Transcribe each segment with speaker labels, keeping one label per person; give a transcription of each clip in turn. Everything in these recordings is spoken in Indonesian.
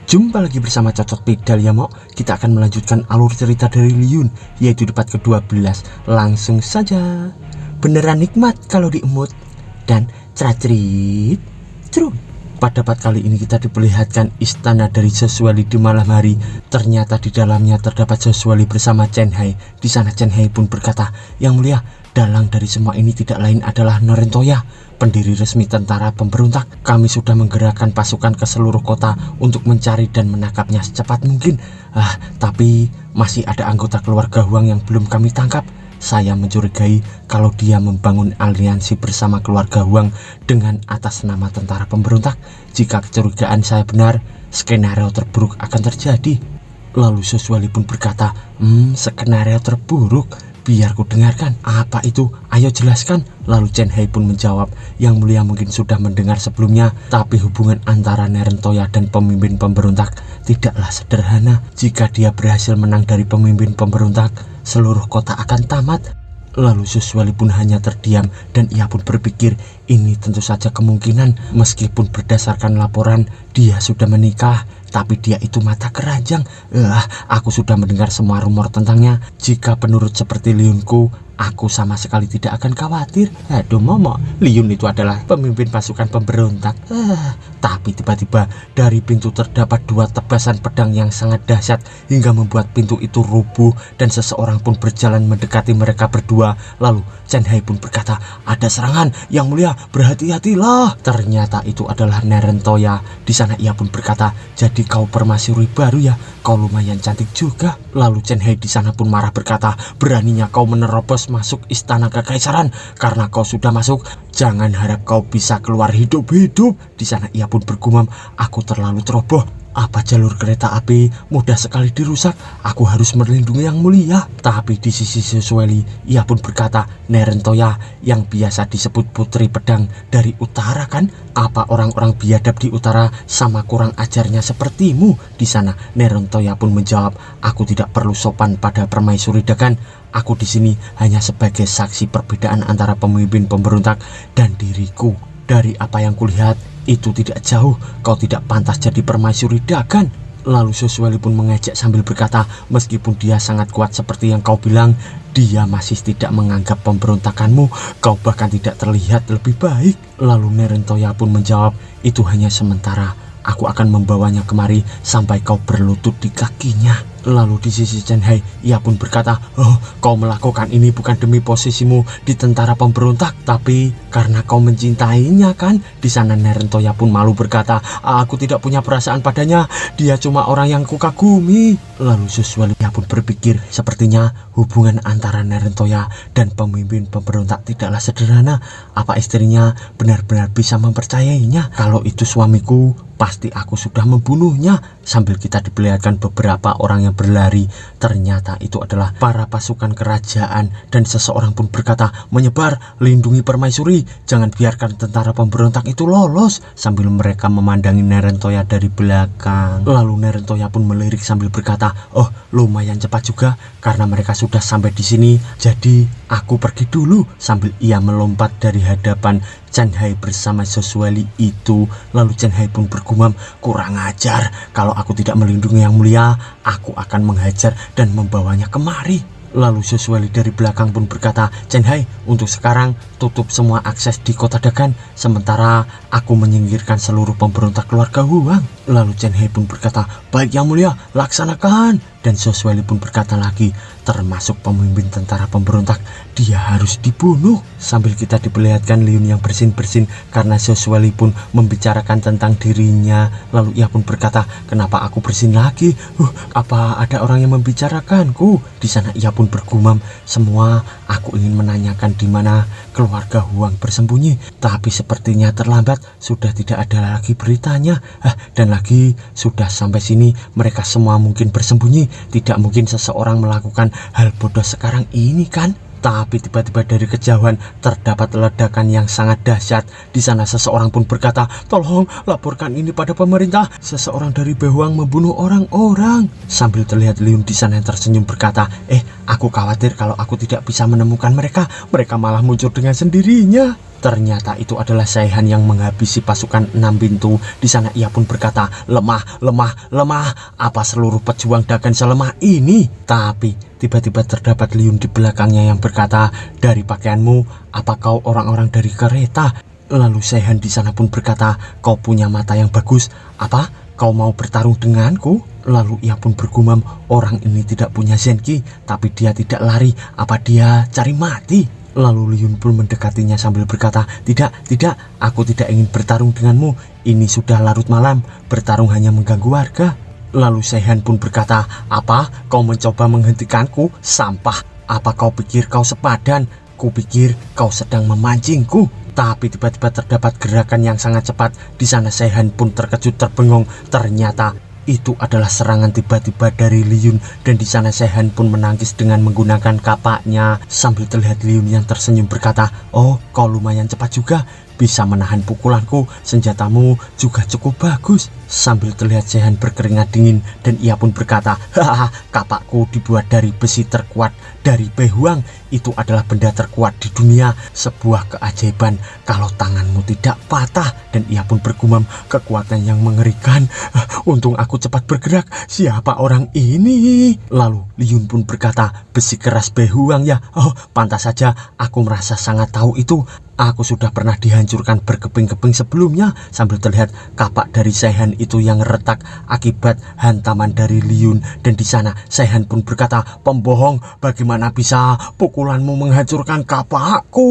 Speaker 1: Jumpa lagi bersama Cocot Pedal ya Mok. Kita akan melanjutkan alur cerita dari Liyun, yaitu di part ke-12. Langsung saja. Beneran nikmat kalau diemut. Dan cerat-cerit cerut. Pada part kali ini kita diperlihatkan istana dari Soswali di malam hari. Ternyata di dalamnya terdapat Soswali bersama Chen Hai. Di sana Chen Hai pun berkata, "Yang mulia, dalang dari semua ini tidak lain adalah Narentoya, pendiri resmi tentara pemberontak. Kami sudah menggerakkan pasukan ke seluruh kota untuk mencari dan menangkapnya secepat mungkin. Tapi masih ada anggota keluarga Huang yang belum kami tangkap. Saya mencurigai kalau dia membangun aliansi bersama keluarga Huang dengan atas nama tentara pemberontak. Jika kecurigaan saya benar, skenario terburuk akan terjadi." Lalu Soswali pun berkata, skenario terburuk? Biar ku dengarkan, apa itu? Ayo jelaskan. Lalu Chen Hai pun menjawab, "Yang mulia mungkin sudah mendengar sebelumnya, tapi hubungan antara Narentoya dan pemimpin pemberontak tidaklah sederhana. Jika dia berhasil menang dari pemimpin pemberontak, seluruh kota akan tamat." Lalu Soswali pun hanya terdiam dan ia pun berpikir, ini tentu saja kemungkinan. Meskipun berdasarkan laporan dia sudah menikah, tapi dia itu mata keranjang. Aku sudah mendengar semua rumor tentangnya. Jika penurut seperti Liyunku, aku sama sekali tidak akan khawatir. Aduh Momo, Liyun itu adalah pemimpin pasukan pemberontak. Tapi tiba-tiba dari pintu terdapat dua tebasan pedang yang sangat dahsyat hingga membuat pintu itu rubuh dan seseorang pun berjalan mendekati mereka berdua. Lalu Chen Hai pun berkata, "Ada serangan, yang mulia, berhati-hatilah." Ternyata itu adalah Narentoya. Di sana ia pun berkata, "Jadi kau permaisuri baru ya? Kau lumayan cantik juga." Lalu Chen Hai di sana pun marah berkata, "Beraninya kau menerobos masuk istana kekaisaran. Karena kau sudah masuk, jangan harap kau bisa keluar hidup-hidup." Di sana ia pun bergumam, "Aku terlalu ceroboh. Apa jalur kereta api mudah sekali dirusak. Aku harus melindungi yang mulia." Tapi di sisi Soswali ia pun berkata, "Narentoya yang biasa disebut putri pedang dari utara kan? Apa orang-orang biadab di utara sama kurang ajarnya sepertimu?" Di sana Narentoya pun menjawab, "Aku tidak perlu sopan pada permaisuri Dagan. Aku di sini hanya sebagai saksi perbedaan antara pemimpin pemberontak dan diriku. Dari apa yang kulihat, itu tidak jauh. Kau tidak pantas jadi permaisuri Dagan." Lalu Soswali pun mengejek sambil berkata, "Meskipun dia sangat kuat seperti yang kau bilang, dia masih tidak menganggap pemberontakanmu. Kau bahkan tidak terlihat lebih baik." Lalu Narentoya pun menjawab, "Itu hanya sementara. Aku akan membawanya kemari sampai kau berlutut di kakinya." Lalu di sisi Chen Hai ia pun berkata, "Kau melakukan ini bukan demi posisimu di tentara pemberontak, tapi karena kau mencintainya kan?" Di sana Narentoya pun malu berkata, "Aku tidak punya perasaan padanya. Dia cuma orang yang kukagumi." Lalu Soswali pun berpikir, sepertinya hubungan antara Narentoya dan pemimpin pemberontak tidaklah sederhana. Apa istrinya benar-benar bisa mempercayainya? Kalau itu suamiku, pasti aku sudah membunuhnya. Sambil kita diperlihatkan beberapa orang yang berlari. Ternyata itu adalah para pasukan kerajaan dan seseorang pun berkata, "Menyebar, lindungi permaisuri, jangan biarkan tentara pemberontak itu lolos." Sambil mereka memandangi Narentoya dari belakang. Lalu Narentoya pun melirik sambil berkata, "Lumayan cepat juga karena mereka sudah sampai di sini. Jadi aku pergi dulu." Sambil ia melompat dari hadapan Chen Hai bersama Soswali itu. Lalu Chen Hai pun bergumam, "Kurang ajar, kalau aku tidak melindungi yang mulia, aku akan menghajar dan membawanya kemari." Lalu Soswali dari belakang pun berkata, "Chen Hai, untuk sekarang tutup semua akses di kota Dagan, sementara aku menyingkirkan seluruh pemberontak keluarga Huang." Lalu Chen Hai pun berkata, "Baik yang mulia, laksanakan." Dan Soswali pun berkata lagi, "Termasuk pemimpin tentara pemberontak, dia harus dibunuh." Sambil kita diperlihatkan Liyun yang bersin-bersin karena Soswali pun membicarakan tentang dirinya. Lalu ia pun berkata, "Kenapa aku bersin lagi? Apa ada orang yang membicarakanku?" Di sana ia pun bergumam, "Semua aku ingin menanyakan di mana keluarga Huang bersembunyi, tapi sepertinya terlambat, sudah tidak ada lagi beritanya. Dan lagi sudah sampai sini, mereka semua mungkin bersembunyi. Tidak mungkin seseorang melakukan hal bodoh sekarang ini kan?" Tapi tiba-tiba dari kejauhan terdapat ledakan yang sangat dahsyat. Di sana seseorang pun berkata, "Tolong laporkan ini pada pemerintah. Seseorang dari Behuang membunuh orang-orang." Sambil terlihat Liyun di sana yang tersenyum berkata, "Aku khawatir kalau aku tidak bisa menemukan mereka. Mereka malah muncul dengan sendirinya." Ternyata itu adalah Saihan yang menghabisi pasukan 6 pintu. Di sana ia pun berkata, lemah, lemah, lemah. Apa seluruh pejuang Dagan selemah ini? Tapi tiba-tiba terdapat Liyun di belakangnya yang berkata, dari pakaianmu, apa kau orang-orang dari kereta? Lalu Saihan di sana pun berkata, kau punya mata yang bagus. Apa? Kau mau bertarung denganku? Lalu ia pun bergumam, orang ini tidak punya Zenki, tapi dia tidak lari. Apa dia cari mati? Lalu Liyun pun mendekatinya sambil berkata, tidak, aku tidak ingin bertarung denganmu. Ini sudah larut malam, bertarung hanya mengganggu warga. Lalu Saihan pun berkata, apa? Kau mencoba menghentikanku? Sampah, apa kau pikir kau sepadan? Kupikir kau sedang memancingku. Tapi tiba-tiba terdapat gerakan yang sangat cepat. Di sana Saihan pun terkejut terbengong. Ternyata itu adalah serangan tiba-tiba dari Liyun, dan di sana Saihan pun menangkis dengan menggunakan kapaknya. Sambil terlihat Liyun yang tersenyum berkata, oh, kau lumayan cepat juga, bisa menahan pukulanku, senjatamu juga cukup bagus. Sambil terlihat Saihan berkeringat dingin, dan ia pun berkata, hahaha, kapakku dibuat dari besi terkuat dari Behuang. Itu adalah benda terkuat di dunia, sebuah keajaiban kalau tanganmu tidak patah. Dan ia pun bergumam, kekuatan yang mengerikan. Untung aku cepat bergerak, siapa orang ini? Lalu Liyun pun berkata, besi keras Behuang ya? Oh, pantas saja, aku merasa sangat tahu itu. Aku sudah pernah dihancurkan berkeping-keping sebelumnya. Sambil terlihat kapak dari Saihan itu yang retak akibat hantaman dari Liyun. Dan di sana Saihan pun berkata, pembohong, bagaimana bisa pukulanmu menghancurkan kapakku?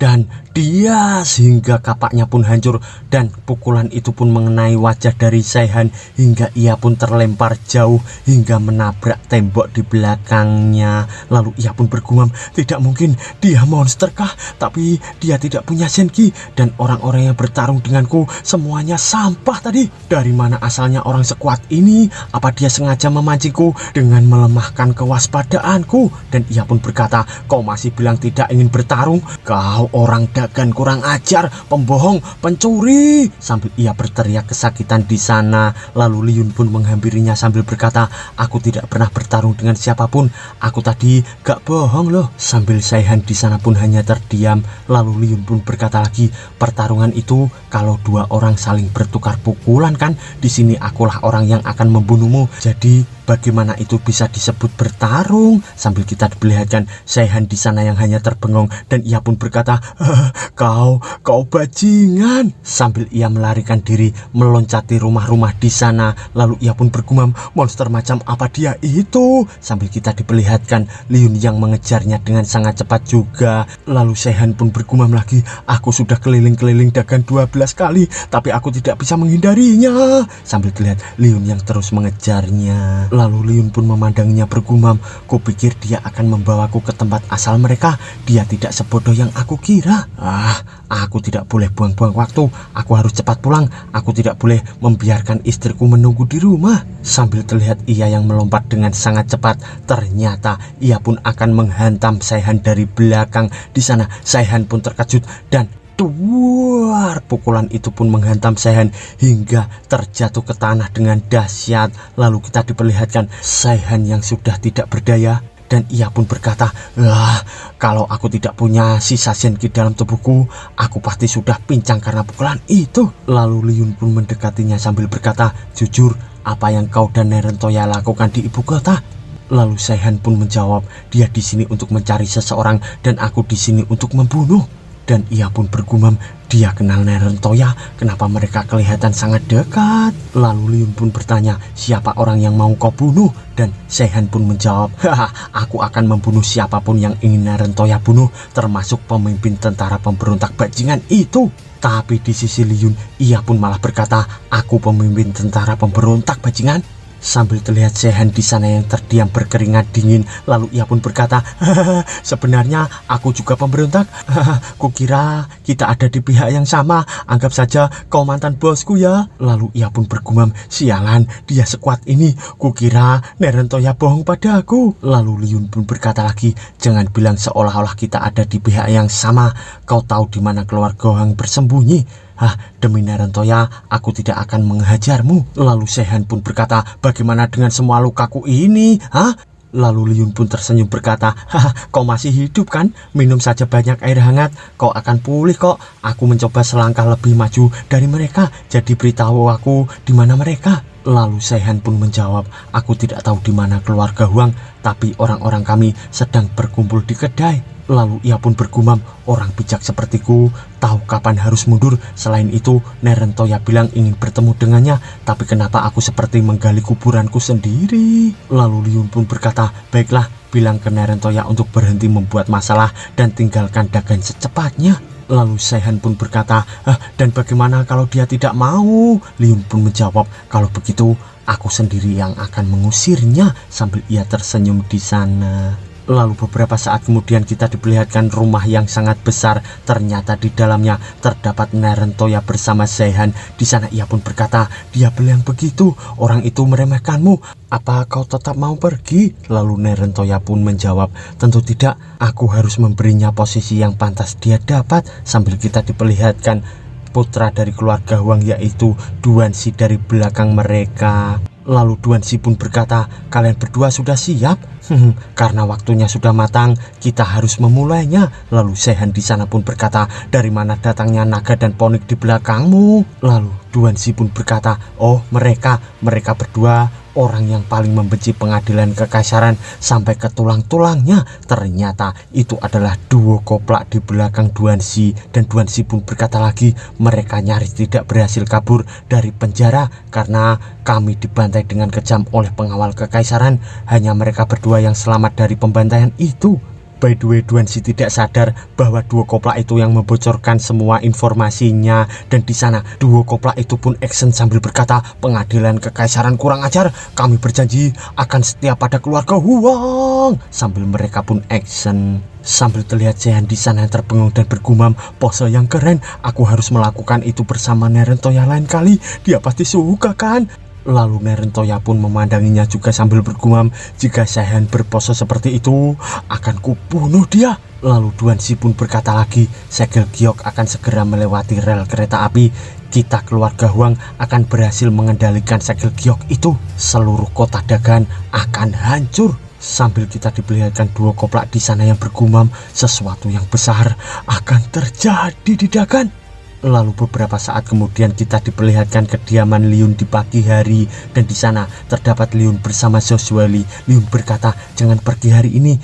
Speaker 1: Dan dia sehingga kapaknya pun hancur, dan pukulan itu pun mengenai wajah dari Saihan hingga ia pun terlempar jauh hingga menabrak tembok di belakangnya. Lalu ia pun bergumam, tidak mungkin, dia monster kah? Tapi dia tidak punya Zenki, dan orang-orang yang bertarung denganku semuanya sampah tadi. Dari mana asalnya orang sekuat ini? Apa dia sengaja memancingku dengan melemahkan kewaspadaanku? Dan ia pun berkata, kau masih bilang tidak ingin bertarung? Kau orang Dagan kurang ajar, pembohong, pencuri. Sambil ia berteriak kesakitan di sana. Lalu Liyun pun menghampirinya sambil berkata, aku tidak pernah bertarung dengan siapapun, aku tadi gak bohong loh. Sambil Saihan di sana pun hanya terdiam. Lalu Liyun pun berkata lagi, pertarungan itu kalau dua orang saling bertukar pukulan kan? Di sini akulah orang yang akan membunuhmu. Jadi bagaimana itu bisa disebut bertarung? Sambil kita diperlihatkan Saihan di sana yang hanya terbengong, dan ia pun berkata, kau bajingan. Sambil ia melarikan diri meloncati rumah-rumah di sana. Lalu ia pun bergumam, monster macam apa dia itu? Sambil kita diperlihatkan Liyun yang mengejarnya dengan sangat cepat juga. Lalu Saihan pun bergumam lagi, aku sudah keliling-keliling Dagan 12 kali, tapi aku tidak bisa menghindarinya. Sambil terlihat Liyun yang terus mengejarnya. Lalu Liyun pun memandanginya bergumam, kupikir dia akan membawaku ke tempat asal mereka. Dia tidak sebodoh yang aku kira. Aku tidak boleh buang-buang waktu. Aku harus cepat pulang. Aku tidak boleh membiarkan istriku menunggu di rumah. Sambil terlihat ia yang melompat dengan sangat cepat. Ternyata ia pun akan menghantam Saihan dari belakang. Di sana Saihan pun terkejut, dan duar, pukulan itu pun menghantam Saihan hingga terjatuh ke tanah dengan dahsyat. Lalu kita diperlihatkan Saihan yang sudah tidak berdaya, dan ia pun berkata, kalau aku tidak punya sisa Zenki dalam tubuhku, aku pasti sudah pincang karena pukulan itu. Lalu Liyun pun mendekatinya sambil berkata, jujur, apa yang kau dan Nerentoya lakukan di ibu kota? Lalu Saihan pun menjawab, dia di sini untuk mencari seseorang, dan aku di sini untuk membunuh. Dan ia pun bergumam, dia kenal Nerentoya, kenapa mereka kelihatan sangat dekat? Lalu Liyun pun bertanya, siapa orang yang mau kau bunuh? Dan Saihan pun menjawab, aku akan membunuh siapapun yang ingin Nerentoya bunuh, termasuk pemimpin tentara pemberontak bajingan itu. Tapi di sisi Liyun, ia pun malah berkata, aku pemimpin tentara pemberontak bajingan? Sambil terlihat Saihan di sana yang terdiam berkeringat dingin. Lalu ia pun berkata, sebenarnya aku juga pemberontak. Kukira kita ada di pihak yang sama. Anggap saja kau mantan bosku ya. Lalu ia pun bergumam, sialan, dia sekuat ini. Kukira Nerentoya bohong padaku. Lalu Liyun pun berkata lagi, jangan bilang seolah-olah kita ada di pihak yang sama. Kau tahu di mana keluarga Hang bersembunyi? Demi Nerentoya, aku tidak akan menghajarmu. Lalu Saihan pun berkata, bagaimana dengan semua lukaku ini? Lalu Liun pun tersenyum berkata, haha, kau masih hidup kan? Minum saja banyak air hangat, kau akan pulih kok. Aku mencoba selangkah lebih maju dari mereka, jadi beritahu aku di mana mereka. Lalu Saihan pun menjawab, aku tidak tahu di mana keluarga Huang, tapi orang-orang kami sedang berkumpul di kedai. Lalu ia pun bergumam, orang bijak sepertiku tahu kapan harus mundur. Selain itu, Nerentoya bilang ingin bertemu dengannya, tapi kenapa aku seperti menggali kuburanku sendiri? Lalu Liun pun berkata, baiklah, bilang ke Nerentoya untuk berhenti membuat masalah dan tinggalkan Dagan secepatnya. Lalu Saihan pun berkata, dan bagaimana kalau dia tidak mau? Liun pun menjawab, kalau begitu aku sendiri yang akan mengusirnya, sambil ia tersenyum di sana. Lalu beberapa saat kemudian kita diperlihatkan rumah yang sangat besar. Ternyata di dalamnya terdapat Nerentoya bersama Saihan. Di sana ia pun berkata, dia bilang begitu, orang itu meremehkanmu. Apa kau tetap mau pergi? Lalu Nerentoya pun menjawab, tentu tidak, aku harus memberinya posisi yang pantas dia dapat. Sambil kita diperlihatkan putra dari keluarga Huang, yaitu Duanxi dari belakang mereka. Lalu Duanxi pun berkata, kalian berdua sudah siap? Karena waktunya sudah matang, kita harus memulainya. Lalu Saihan di sana pun berkata, dari mana datangnya naga dan ponik di belakangmu? Lalu Duanxi pun berkata, oh mereka berdua orang yang paling membenci pengadilan kekaisaran sampai ke tulang-tulangnya. Ternyata itu adalah duo koplak di belakang Duanxi. Dan Duanxi pun berkata lagi, mereka nyaris tidak berhasil kabur dari penjara karena kami dibantai dengan kejam oleh pengawal kekaisaran. Hanya mereka berdua yang selamat dari pembantaian itu. By the way, Duanxi tidak sadar bahwa duo koplak itu yang membocorkan semua informasinya. Dan di sana duo koplak itu pun action sambil berkata, pengadilan kekaisaran kurang ajar, kami berjanji akan setia pada keluarga Huang. Sambil mereka pun action. Sambil terlihat Saihan di sana yang terbengung dan bergumam, pose yang keren, aku harus melakukan itu bersama Nerentoya lain kali, dia pasti suka kan? Lalu Nerentoya pun memandanginya juga sambil bergumam, jika Saihan berpose seperti itu, akan kubunuh dia. Lalu Duanxi pun berkata lagi, segel giok akan segera melewati rel kereta api. Kita keluarga Huang akan berhasil mengendalikan segel giok itu. Seluruh kota Dagan akan hancur. Sambil kita diperlihatkan duo koplak di sana yang bergumam, sesuatu yang besar akan terjadi di Dagan. Lalu beberapa saat kemudian kita diperlihatkan kediaman Liun di pagi hari, dan di sana terdapat Liun bersama Zhouzueli. Liun berkata, jangan pergi hari ini,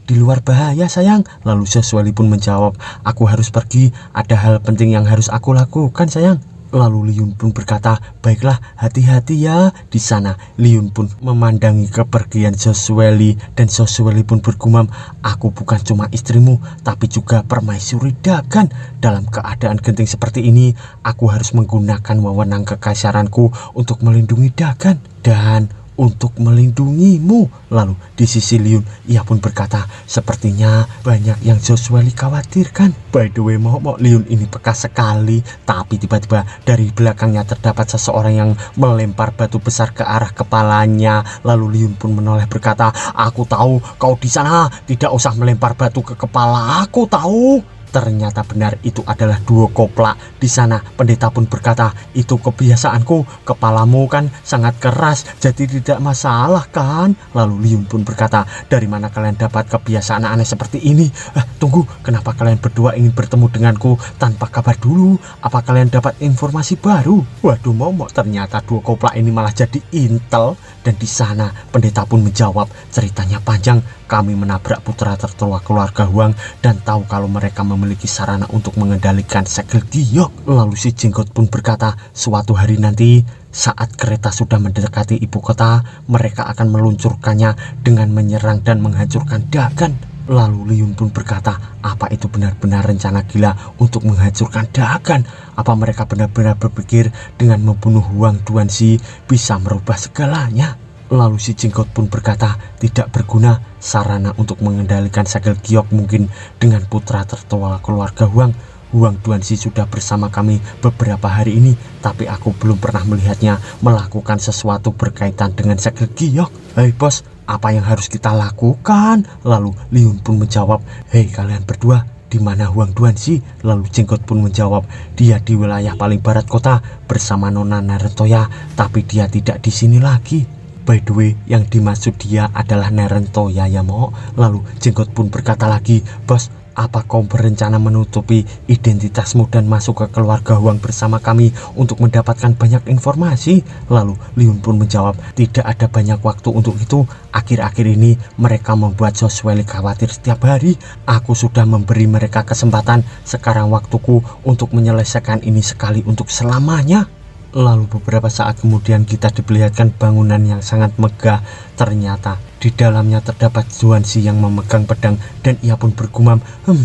Speaker 1: di luar bahaya sayang. Lalu Zhouzueli pun menjawab, aku harus pergi, ada hal penting yang harus aku lakukan sayang. Lalu Liun pun berkata, baiklah, hati-hati ya. Di sana Liun pun memandangi kepergian Zhouzueli, dan Zhouzueli pun bergumam, aku bukan cuma istrimu, tapi juga permaisuri Dagan. Dalam keadaan genting seperti ini, aku harus menggunakan wewenang kekaisaranku untuk melindungi Dagan dan untuk melindungimu. Lalu di sisi Liun, ia pun berkata, sepertinya banyak yang Zhouzueli khawatirkan. By the way, Mok Liun ini peka sekali. Tapi tiba-tiba dari belakangnya terdapat seseorang yang melempar batu besar ke arah kepalanya. Lalu Liun pun menoleh berkata, aku tahu kau di sana, tidak usah melempar batu ke kepala aku tahu. Ternyata benar itu adalah duo koplak. Di sana pendeta pun berkata, itu kebiasaanku, kepalamu kan sangat keras, jadi tidak masalah kan? Lalu Liun pun berkata, dari mana kalian dapat kebiasaan aneh seperti ini? Tunggu, kenapa kalian berdua ingin bertemu denganku tanpa kabar dulu? Apa kalian dapat informasi baru? Waduh momok, ternyata duo koplak ini malah jadi intel. Dan di sana pendeta pun menjawab, ceritanya panjang. Kami menabrak putra tertua keluarga Huang dan tahu kalau mereka memiliki sarana untuk mengendalikan segel giok. Lalu si Jenggot pun berkata, suatu hari nanti saat kereta sudah mendekati ibu kota, mereka akan meluncurkannya dengan menyerang dan menghancurkan Dagan. Lalu Liun pun berkata, apa itu benar-benar rencana gila untuk menghancurkan Dagan? Apa mereka benar-benar berpikir dengan membunuh Huang Duanxi bisa merubah segalanya? Lalu si Jenggot pun berkata, tidak berguna, sarana untuk mengendalikan segel giok mungkin dengan putra tertua keluarga Huang. Huang Duanxi sudah bersama kami beberapa hari ini, tapi aku belum pernah melihatnya melakukan sesuatu berkaitan dengan segel giok. Hei bos, apa yang harus kita lakukan? Lalu Liun pun menjawab, hei kalian berdua, di mana Huang Duanxi? Lalu Jenggot pun menjawab, dia di wilayah paling barat kota bersama Nona Nerentoya, tapi dia tidak di sini lagi. By the way, yang dimaksud dia adalah Nerentoya ya Mo. Lalu Jenggot pun berkata lagi, bos, apa kau berencana menutupi identitasmu dan masuk ke keluarga Huang bersama kami untuk mendapatkan banyak informasi? Lalu Liun pun menjawab, tidak ada banyak waktu untuk itu. Akhir-akhir ini mereka membuat Soswelly khawatir setiap hari. Aku sudah memberi mereka kesempatan. Sekarang waktuku untuk menyelesaikan ini sekali untuk selamanya. Lalu beberapa saat kemudian kita diperlihatkan bangunan yang sangat megah. Ternyata di dalamnya terdapat Xuanxi yang memegang pedang dan ia pun bergumam,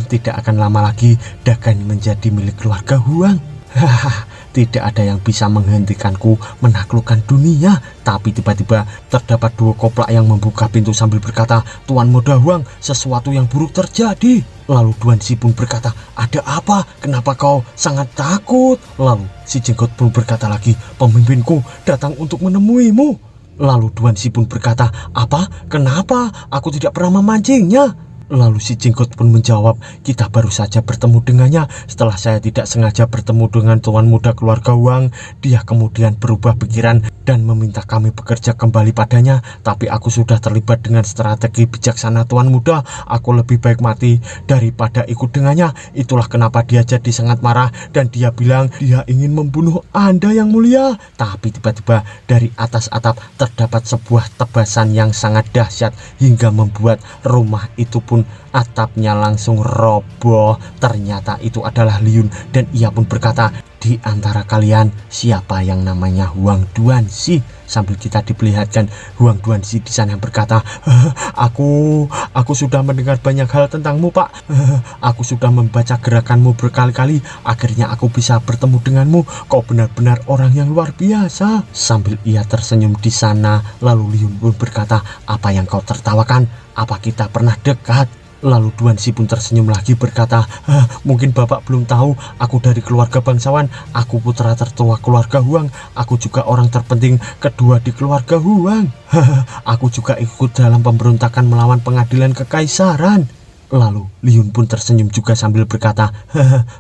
Speaker 1: tidak akan lama lagi Dagan menjadi milik keluarga Huang. Hahaha, tidak ada yang bisa menghentikanku menaklukkan dunia. Tapi tiba-tiba terdapat dua koplak yang membuka pintu sambil berkata, Tuan Muda Huang, sesuatu yang buruk terjadi. Lalu Xuanxi pun berkata, ada apa? Kenapa kau sangat takut? Lalu si Jenggot pun berkata lagi, pemimpinku datang untuk menemuimu. Lalu Xuanxi pun berkata, apa? Kenapa? Aku tidak pernah memancingnya. Lalu si Jenggot pun menjawab, kita baru saja bertemu dengannya. Setelah saya tidak sengaja bertemu dengan Tuan Muda keluarga Huang, dia kemudian berubah pikiran dan meminta kami bekerja kembali padanya. Tapi aku sudah terlibat dengan strategi bijaksana Tuan Muda. Aku lebih baik mati daripada ikut dengannya. Itulah kenapa dia jadi sangat marah dan dia bilang dia ingin membunuh Anda yang mulia. Tapi tiba-tiba dari atas atap terdapat sebuah tebasan yang sangat dahsyat hingga membuat rumah itu pun atapnya langsung roboh. Ternyata itu adalah Liun dan ia pun berkata, di antara kalian siapa yang namanya Huang Xuanxi? Sambil kita diperlihatkan Huang Xuanxi di sana yang berkata, aku sudah mendengar banyak hal tentangmu Pak. Aku sudah membaca gerakanmu berkali-kali. Akhirnya aku bisa bertemu denganmu. Kau benar-benar orang yang luar biasa. Sambil ia tersenyum di sana, lalu Liun pun berkata, apa yang kau tertawakan? Apa kita pernah dekat? Lalu Xuanxi pun tersenyum lagi berkata, mungkin Bapak belum tahu, aku dari keluarga bangsawan. Aku putra tertua keluarga Huang. Aku juga orang terpenting kedua di keluarga Huang. Aku juga ikut dalam pemberontakan melawan pengadilan kekaisaran. Lalu Liun pun tersenyum juga sambil berkata,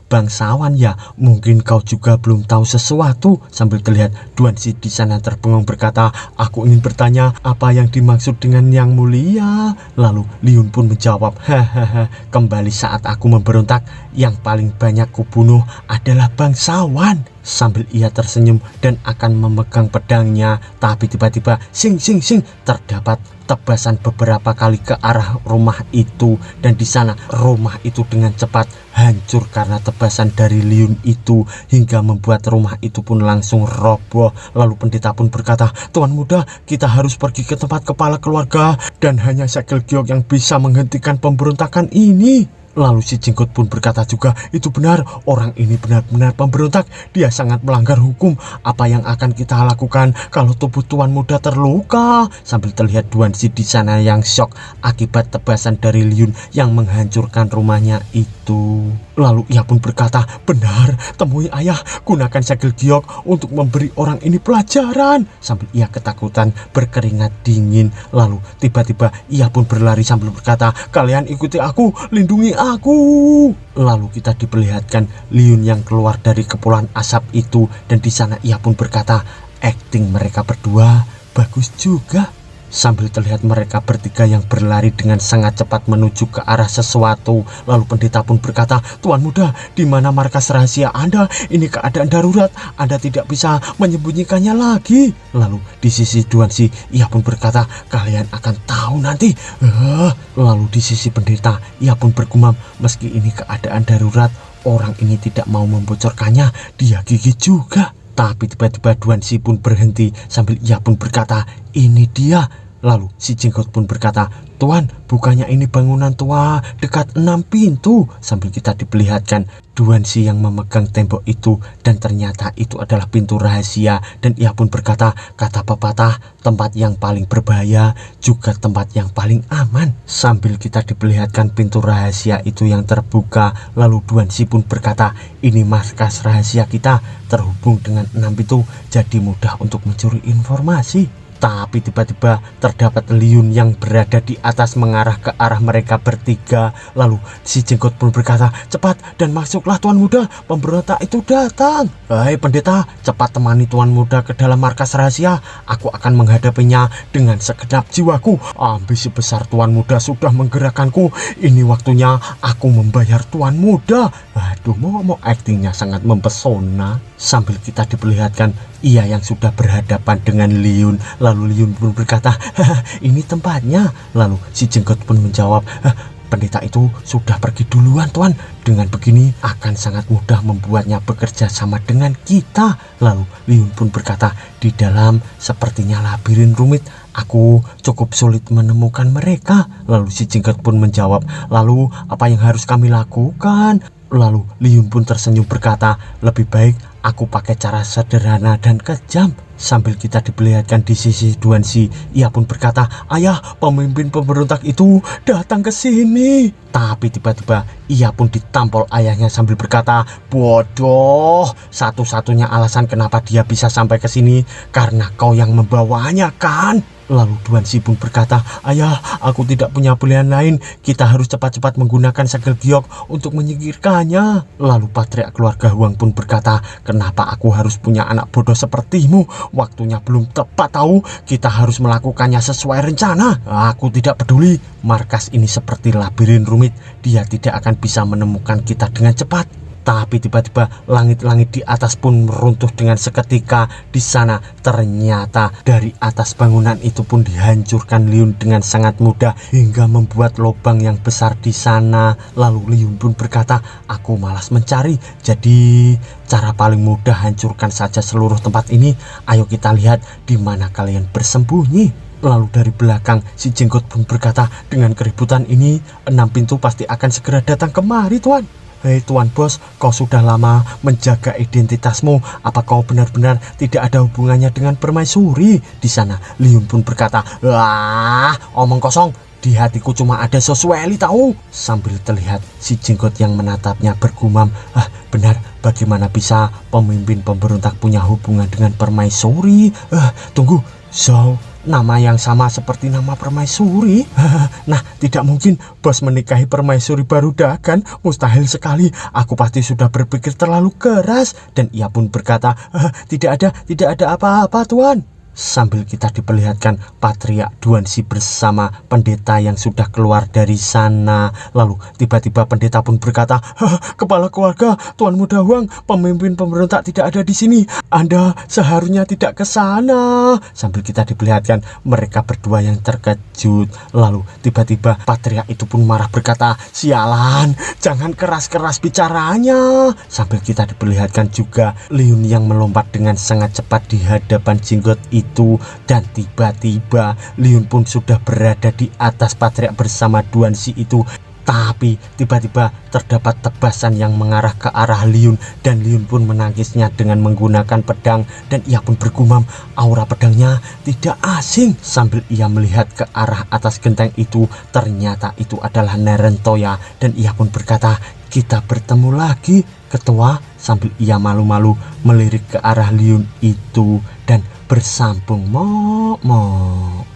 Speaker 1: bangsawan ya, mungkin kau juga belum tahu sesuatu. Sambil terlihat Xuanxi di sana terbengong berkata, aku ingin bertanya apa yang dimaksud dengan yang mulia. Lalu Liun pun menjawab, kembali saat aku memberontak, yang paling banyak kubunuh adalah bangsawan. Sambil ia tersenyum dan akan memegang pedangnya, tapi tiba-tiba sing terdapat tebasan beberapa kali ke arah rumah itu, dan di sana rumah itu dengan cepat hancur karena tebasan dari Liun itu hingga membuat rumah itu pun langsung roboh. Lalu pendeta pun berkata, Tuan Muda, kita harus pergi ke tempat kepala keluarga dan hanya Segel Giok yang bisa menghentikan pemberontakan ini. Lalu si Jenggot pun berkata juga, itu benar, orang ini benar-benar pemberontak. Dia sangat melanggar hukum. Apa yang akan kita lakukan kalau tubuh Tuan Muda terluka? Sambil terlihat Xuanxi di sana yang syok akibat tebasan dari Liun yang menghancurkan rumahnya itu. Lalu ia pun berkata, benar, temui ayah, gunakan Segel Giok untuk memberi orang ini pelajaran. Sambil ia ketakutan berkeringat dingin. Lalu tiba-tiba ia pun berlari sambil berkata, kalian ikuti aku, lindungi aku. Lalu kita diperlihatkan Liun yang keluar dari kepulan asap itu, dan di sana ia pun berkata, akting mereka berdua bagus juga. Sambil terlihat mereka bertiga yang berlari dengan sangat cepat menuju ke arah sesuatu. Lalu pendeta pun berkata, Tuan Muda, di mana markas rahasia Anda? Ini keadaan darurat, Anda tidak bisa menyembunyikannya lagi. Lalu di sisi Xuanxi ia pun berkata, kalian akan tahu nanti. Lalu di sisi pendeta ia pun bergumam, meski ini keadaan darurat, orang ini tidak mau membocorkannya. Dia gigih juga. Tapi tiba-tiba Xuanxi pun berhenti sambil ia pun berkata, ini dia. Lalu si Jenggot pun berkata, Tuan, bukannya ini bangunan tua dekat 6 pintu? Sambil kita diperlihatkan Xuanxi yang memegang tembok itu, dan ternyata itu adalah pintu rahasia. Dan ia pun berkata, kata pepatah, tempat yang paling berbahaya juga tempat yang paling aman. Sambil kita diperlihatkan pintu rahasia itu yang terbuka, lalu Xuanxi pun berkata, ini markas rahasia kita terhubung dengan 6 pintu, jadi mudah untuk mencuri informasi. Tapi tiba-tiba terdapat Liun yang berada di atas mengarah ke arah mereka bertiga. Lalu si jenggot pun berkata, cepat dan masuklah tuan muda, pemberontak itu datang. Hai pendeta, cepat temani tuan muda ke dalam markas rahasia. Aku akan menghadapinya dengan segenap jiwaku. Ambisi besar tuan muda sudah menggerakkanku. Ini waktunya aku membayar tuan muda. Aduh, mau aktingnya sangat mempesona. Sambil kita diperlihatkan ia yang sudah berhadapan dengan Liun. Lalu Liun pun berkata, ini tempatnya. Lalu si jenggot pun menjawab, pendeta itu sudah pergi duluan tuan. Dengan begini akan sangat mudah membuatnya bekerja sama dengan kita. Lalu Liun pun berkata, di dalam sepertinya labirin rumit. Aku cukup sulit menemukan mereka. Lalu si jenggot pun menjawab, lalu apa yang harus kami lakukan? Lalu Liun pun tersenyum berkata, lebih baik aku pakai cara sederhana dan kejam. Sambil kita diperlihatkan di sisi Duansi, ia pun berkata, ayah, pemimpin pemberontak itu datang ke sini. Tapi tiba-tiba ia pun ditampol ayahnya sambil berkata, bodoh, satu-satunya alasan kenapa dia bisa sampai ke sini karena kau yang membawanya kan? Lalu Duansi pun berkata, ayah, aku tidak punya pilihan lain. Kita harus cepat-cepat menggunakan segel giok untuk menyingkirkannya. Lalu patriark keluarga Huang pun berkata, kenapa aku harus punya anak bodoh sepertimu? Waktunya belum tepat tahu. Kita harus melakukannya sesuai rencana. Aku tidak peduli. Markas ini seperti labirin rumit. Dia tidak akan bisa menemukan kita dengan cepat. Tapi tiba-tiba langit-langit di atas pun meruntuh dengan seketika. Di sana ternyata dari atas bangunan itu pun dihancurkan Liun dengan sangat mudah hingga membuat lubang yang besar di sana. Lalu Liun pun berkata, aku malas mencari, jadi cara paling mudah hancurkan saja seluruh tempat ini. Ayo kita lihat di mana kalian bersembunyi. Lalu dari belakang si jenggot pun berkata, dengan keributan ini 6 pintu pasti akan segera datang kemari tuan. Hei tuan bos, kau sudah lama menjaga identitasmu. Apa kau benar-benar tidak ada hubungannya dengan permaisuri? Di sana Liun pun berkata, wah, omong kosong. Di hatiku cuma ada Sosweli tahu. Sambil terlihat si jenggot yang menatapnya bergumam, benar, bagaimana bisa pemimpin pemberontak punya hubungan dengan permaisuri? Tunggu, nama yang sama seperti nama permaisuri. Nah, tidak mungkin bos menikahi permaisuri baru dagan. Mustahil sekali. Aku pasti sudah berpikir terlalu keras. Dan ia pun berkata, tidak ada apa-apa tuan. Sambil kita diperlihatkan patriark Duansi bersama pendeta yang sudah keluar dari sana. Lalu tiba-tiba pendeta pun berkata, kepala keluarga Tuan Muda Huang, pemimpin pemberontak tidak ada di sini. Anda seharusnya tidak ke sana. Sambil kita diperlihatkan mereka berdua yang terkejut. Lalu tiba-tiba patriark itu pun marah berkata, sialan, jangan keras-keras bicaranya. Sambil kita diperlihatkan juga Liun yang melompat dengan sangat cepat di hadapan jenggot itu. Dan tiba-tiba Liun pun sudah berada di atas patriark bersama Duansi itu. Tapi tiba-tiba terdapat tebasan yang mengarah ke arah Liun. Dan Liun pun menangisnya dengan menggunakan pedang. Dan ia pun bergumam, aura pedangnya tidak asing. Sambil ia melihat ke arah atas genteng itu, ternyata itu adalah Nerentoya. Dan ia pun berkata, kita bertemu lagi ketua. Sambil ia malu-malu melirik ke arah Liun itu dan bersambung mok.